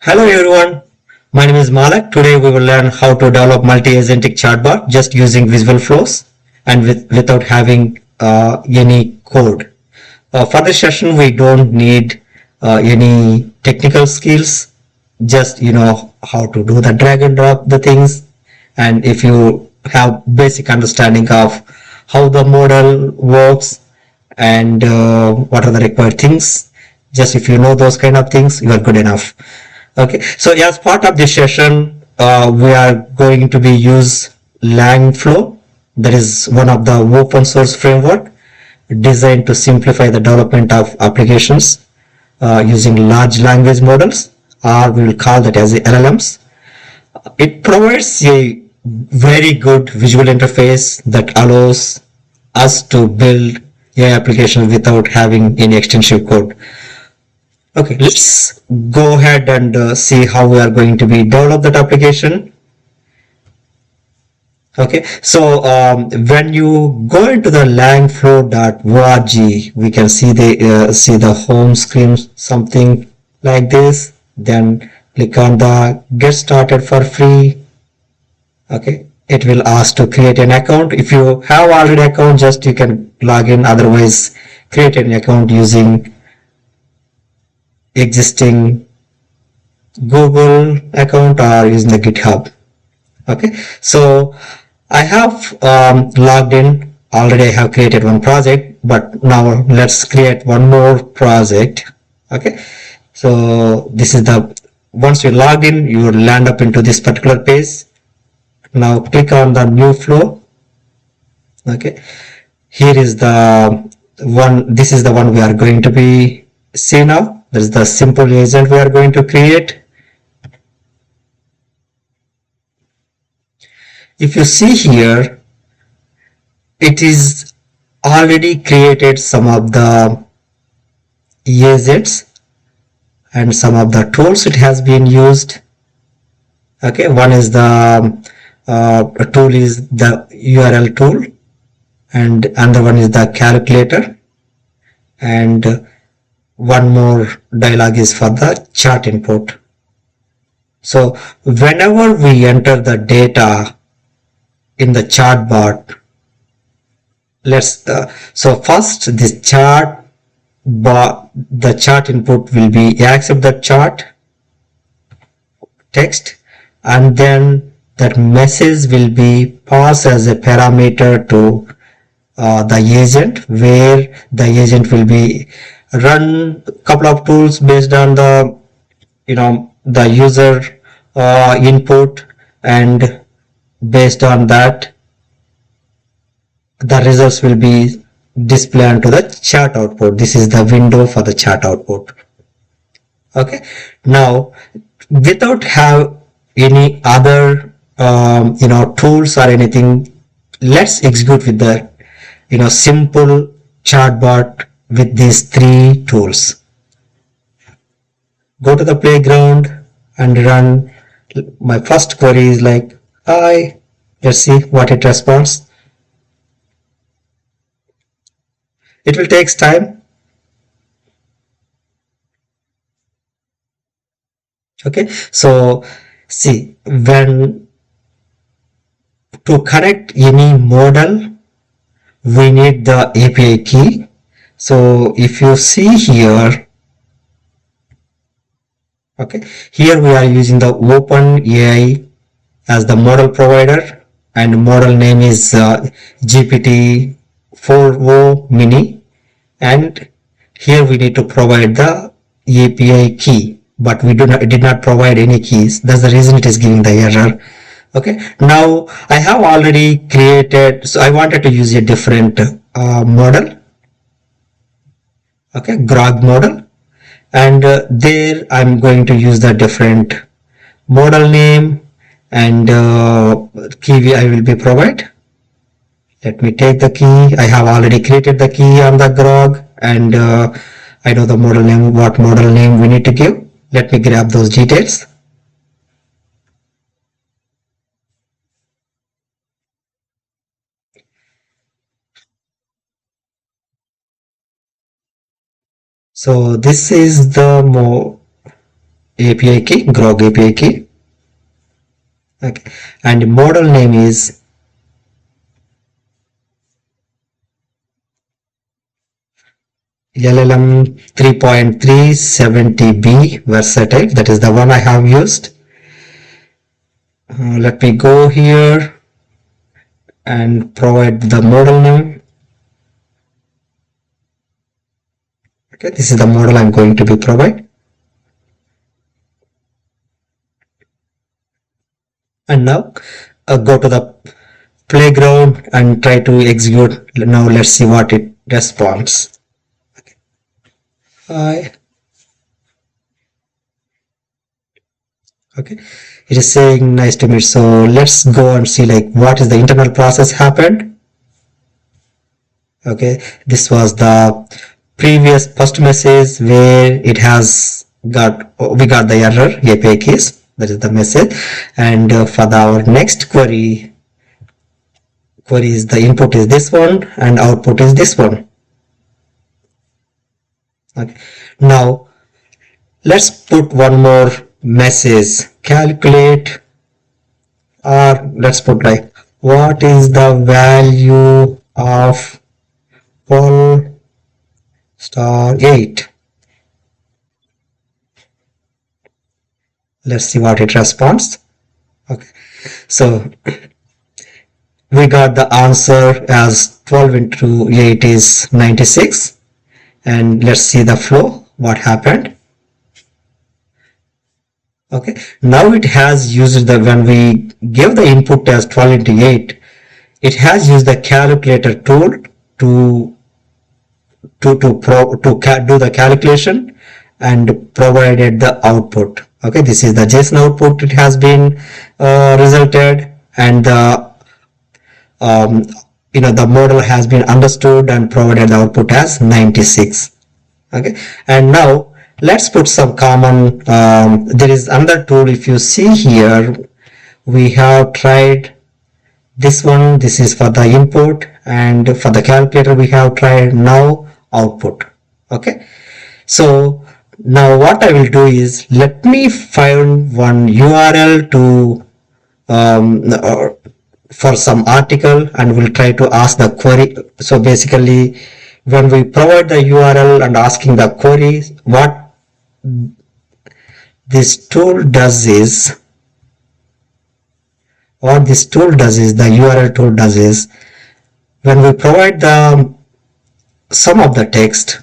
Hello everyone, my name is Malak. Today we will learn how to develop Multi Agentic Chatbot just using visual flows and without having any code. For this session, we don't need any technical skills. Just how to do the drag and drop the things, and if you have basic understanding of how the model works and what are the required things, just if you know those kind of things, you are good enough. Okay, so as part of this session, we are going to be use LangFlow. That is one of the open source framework designed to simplify the development of applications using large language models, or we will call that as the LLMs. It provides a very good visual interface that allows us to build AI applications without having any extensive code. Okay, let's go ahead and see how we are going to be develop that application. Okay, so when you go into the langflow.org, we can see the home screen, something like this. Then click on the get started for free. Okay, it will ask to create an account. If you have already account, just you can log in. Otherwise, create an account using existing Google account or using the GitHub. Okay, so I have logged in already. I have created one project, but now let's create one more project. Okay, so this is the once you log in, you will land up into this particular page. Now click on the new flow. Okay, here is the one. This is the one we are going to be see now. This is the simple agent we are going to create. If you see here, it is already created some of the agents and some of the tools it has been used. Okay, one is the tool is the URL tool, and another one is the calculator, and one more dialog is for the chart input. So whenever we enter the data in the chatbot, so first this chart, but the chart input will be accept the chart text, and then that message will be passed as a parameter to the agent, where the agent will be run a couple of tools based on the the user input, and based on that the results will be displayed onto the chart output. This is the window for the chart output. Okay, now without have any other tools or anything, let's execute with the simple chatbot with these three tools. Go to the playground and run. My first query is like hi. Let's see what it responds. It will take time. Okay, so see, when to connect any model, we need the API key. So if you see here, okay, here we are using the OpenAI as the model provider, and model name is GPT-4o mini, and here we need to provide the API key, but we did not provide any keys. That's the reason it is giving the error. Okay, now I have already created, so I wanted to use a different model. Okay, Grog model, and there I'm going to use the different model name and key I will be provide. Let me take the key. I have already created the key on the Grog, and I know the model name, what model name we need to give. Let me grab those details. So this is the API key, Grog API key. Okay, and model name is LLM 3.370B versatile. That is the one I have used. Let me go here and provide the model name. Okay, this is the model I'm going to be provide. And now go to the playground and try to execute. Now let's see what it responds. Hi. Okay, it is saying nice to meet. So let's go and see like what is the internal process happened. Okay, this was the previous first message where it has got, we got the error API keys, that is the message. And for our next query is the input is this one and output is this one. Okay, now let's put one more message, calculate, or let's put like what is the value of 12 star 8. Let's see what it responds. Okay, so we got the answer as 12 into 8 is 96. And let's see the flow, what happened. Okay, now it has used the, when we give the input as 12 into 8, it has used the calculator tool to do the calculation and provided the output. Okay, this is the JSON output. It has been resulted, and the um, the model has been understood and provided the output as 96. Okay, and now let's put some common. There is another tool. If you see here, we have tried this one. This is for the input, and for the calculator we have tried now output. Okay, so now what I will do is, let me find one URL to for some article, and we'll try to ask the query. So basically, when we provide the URL and asking the query, what this tool does is, the URL tool does is, when we provide the some of the text,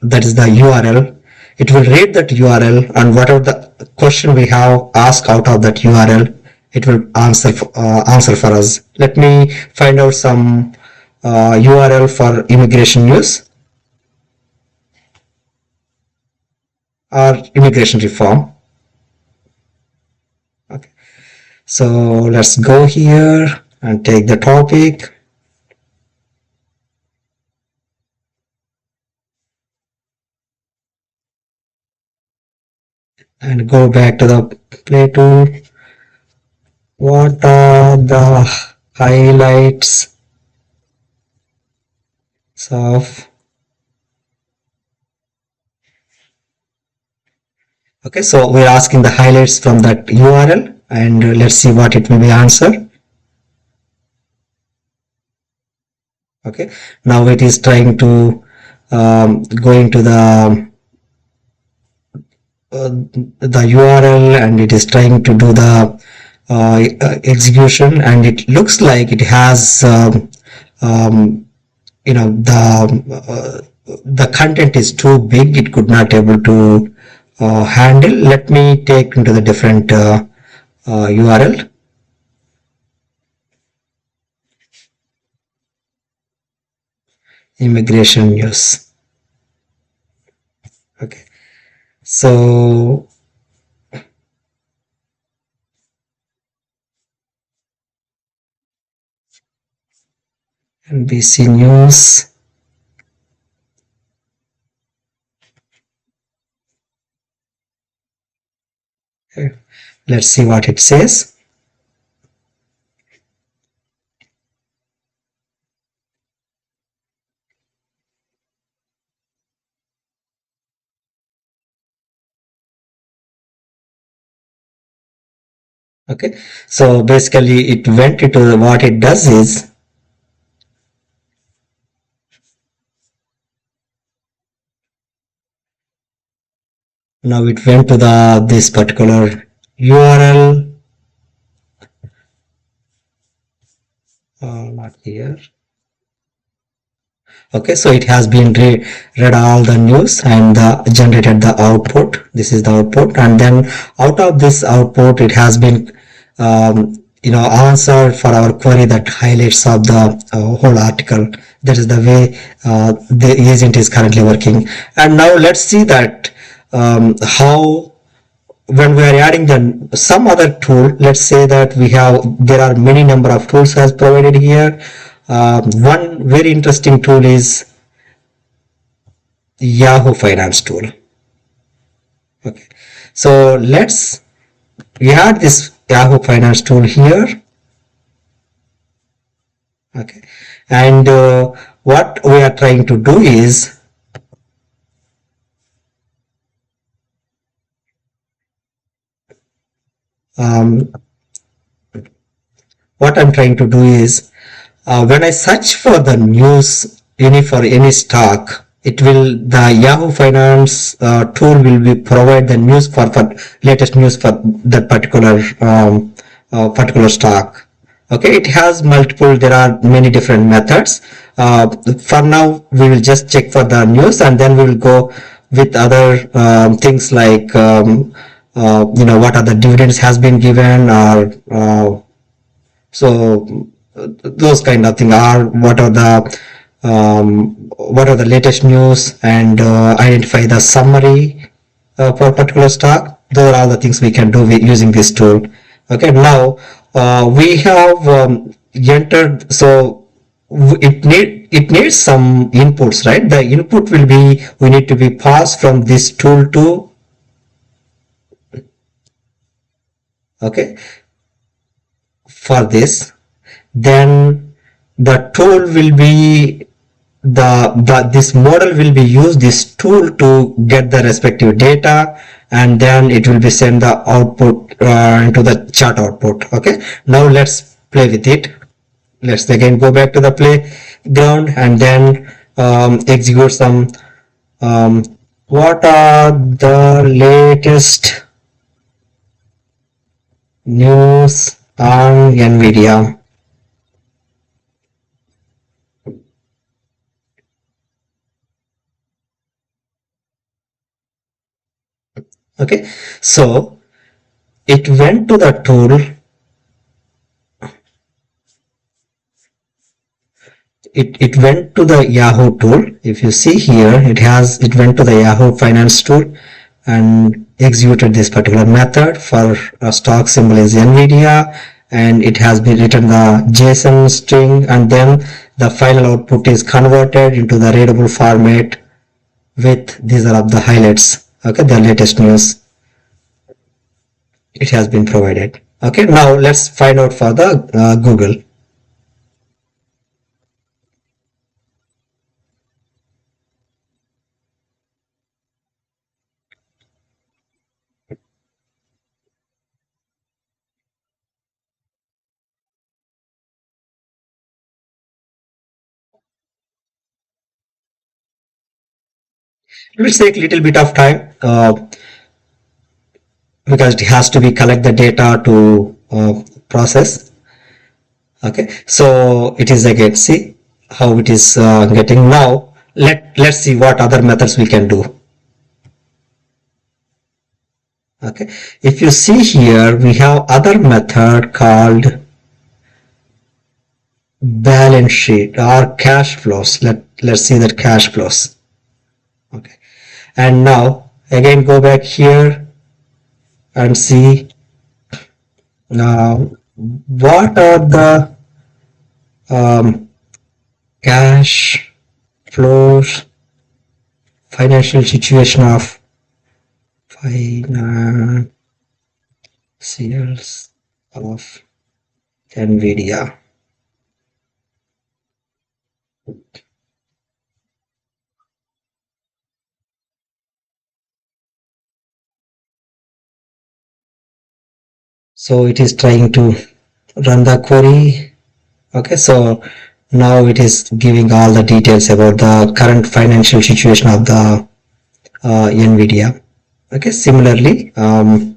that is the URL, it will read that URL, and whatever the question we have asked out of that URL, it will answer for us. Let me find out some URL for immigration news or immigration reform. Okay, so let's go here and take the topic. And go back to the play tool. What are the highlights of, okay, so we're asking the highlights from that URL, and let's see what it will be answer. Okay, now it is trying to go into the URL, and it is trying to do the execution, and it looks like it has the content is too big, it could not able to handle. Let me take into the different URL. Immigration news. Okay, so NBC News. Okay. Let's see what it says. Okay, so basically it went into what it does is now it went to the this particular URL, not here. Okay, so it has been read all the news and generated the output. This is the output, and then out of this output it has been answered for our query that highlights of the whole article. That is the way the agent is currently working. And now let's see that how when we are adding the some other tool. Let's say that there are many number of tools as provided here. One very interesting tool is Yahoo Finance tool. Okay, so we add this Yahoo Finance tool here. Okay, and what we are trying to do is um, what I'm trying to do is when I search for the news for any stock, it will the Yahoo Finance tool will be provide the news for latest news for that particular stock. Okay, it has multiple. There are many different methods. For now, we will just check for the news, and then we will go with other things like what are the dividends has been given, or so those kind of things are what are the latest news, and identify the summary for a particular stock. Those are all the things we can do with using this tool. Okay, now we have entered. So it needs some inputs, right? The input will be we need to be passed from this tool to okay for this. Then the tool will be this model will be used this tool to get the respective data, and then it will be send the output into the chart output. Okay, now let's play with it. Let's again go back to the playground and then execute some um, what are the latest news on Nvidia. Okay, so it went to the tool. It went to the Yahoo tool. If you see here, it went to the Yahoo Finance tool and executed this particular method for a stock symbol is Nvidia, and it has been written the JSON string, and then the final output is converted into the readable format with these are of the highlights. Okay, the latest news it has been provided. Okay, now let's find out for the Google. Let's take a little bit of time because it has to be collect the data to process. Okay, so it is again see how it is getting now. Let's see what other methods we can do. Okay, if you see here we have other method called balance sheet or cash flows. Let's see that cash flows. Okay, and now again go back here and see now what are the cash flows financial situation of financials of Nvidia. So it is trying to run the query. Okay, so now it is giving all the details about the current financial situation of the NVIDIA. Okay, similarly, how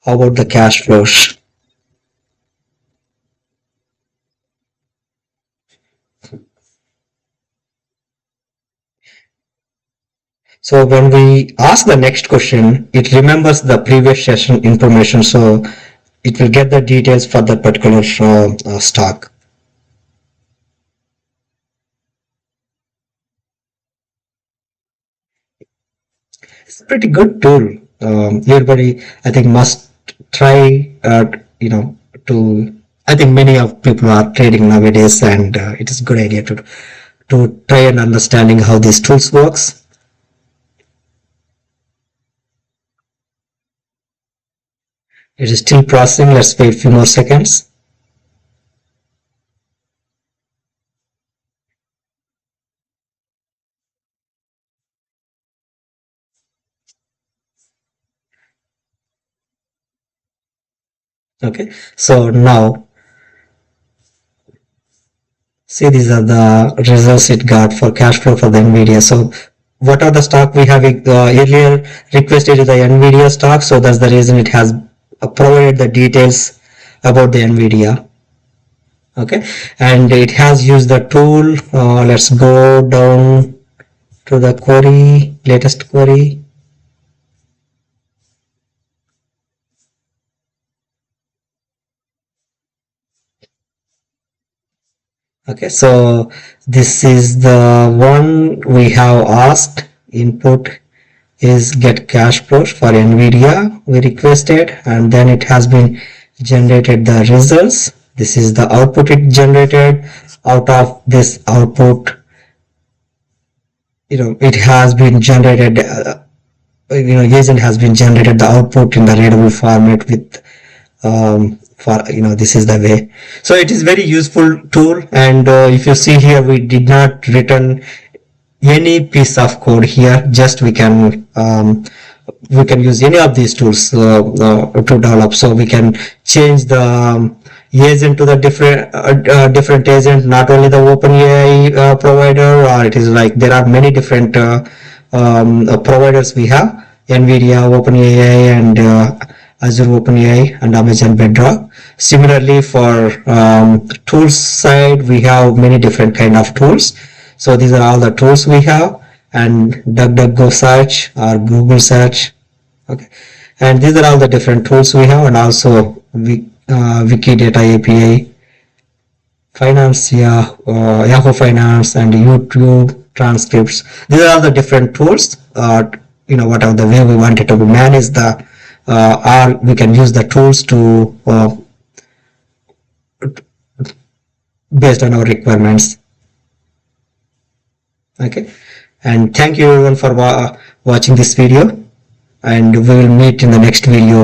about the cash flows? So when we ask the next question, it remembers the previous session information, so it will get the details for that particular stock. It's a pretty good tool. Everybody, I think, must try. To I think many of people are trading nowadays, and it is a good idea to try and understanding how these tools works. It is still processing. Let's wait a few more seconds. Okay, so now see, these are the results it got for cash flow for the NVIDIA. So what are the stock we have earlier requested the NVIDIA stock. So that's the reason it has provided the details about the NVIDIA. Okay, and it has used the tool. Let's go down to the query, latest query. Okay, so this is the one we have asked. Input is get cash flows for NVIDIA we requested, and then it has been generated the results. This is the output it generated. Out of this output, it has been generated, agent has been generated the output in the readable format with for this is the way. So it is very useful tool, and if you see here, we did not return any piece of code here. Just we can use any of these tools to develop. So we can change the agent to the different agent, not only the OpenAI provider, or it is like there are many different providers we have: NVIDIA, OpenAI, and Azure OpenAI, and Amazon Bedrock. Similarly, for tools side, we have many different kind of tools. So these are all the tools we have, and DuckDuckGo Search or Google Search. Okay, and these are all the different tools we have, and also Wikidata API, Finance, Yahoo Finance, and YouTube transcripts. These are all the different tools. Whatever the way we wanted to manage the, or we can use the tools to based on our requirements. Okay, and thank you everyone for watching this video, and we will meet in the next video.